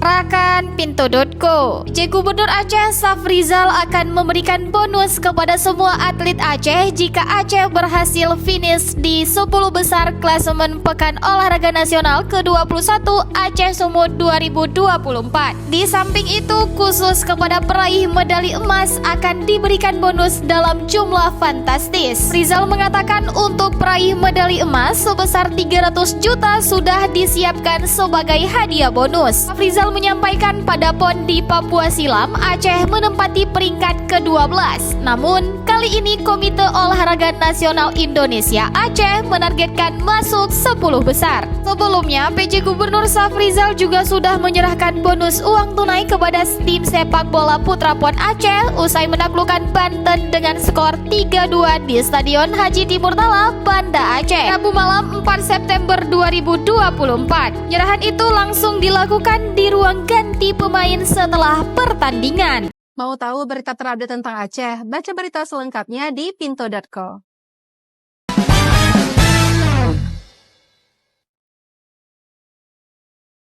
Rakan Pintu.co, Gubernur Aceh Safrizal akan memberikan bonus kepada semua atlet Aceh jika Aceh berhasil finish di 10 besar klasemen Pekan Olahraga Nasional ke-21 Aceh Sumut 2024. Di samping itu, khusus kepada peraih medali emas akan diberikan bonus dalam jumlah fantastis. Rizal mengatakan untuk peraih medali emas sebesar 300 juta sudah disiapkan sebagai hadiah bonus. Safrizal menyampaikan pada PON di Papua silam, Aceh menempati peringkat ke-12. Namun, kali ini Komite Olahraga Nasional Indonesia Aceh menargetkan masuk 10 besar. Sebelumnya, PJ Gubernur Safrizal juga sudah menyerahkan bonus uang tunai kepada tim sepak bola Putra PON Aceh usai menaklukkan Banten dengan skor 3-2 di Stadion Haji Timurtala, Banda Aceh, Rabu malam 4 September 2024. Penyerahan itu langsung dilakukan di ruang ganti pemain setelah pertandingan. Mau tahu berita terupdate tentang Aceh? Baca berita selengkapnya di Pintu.co.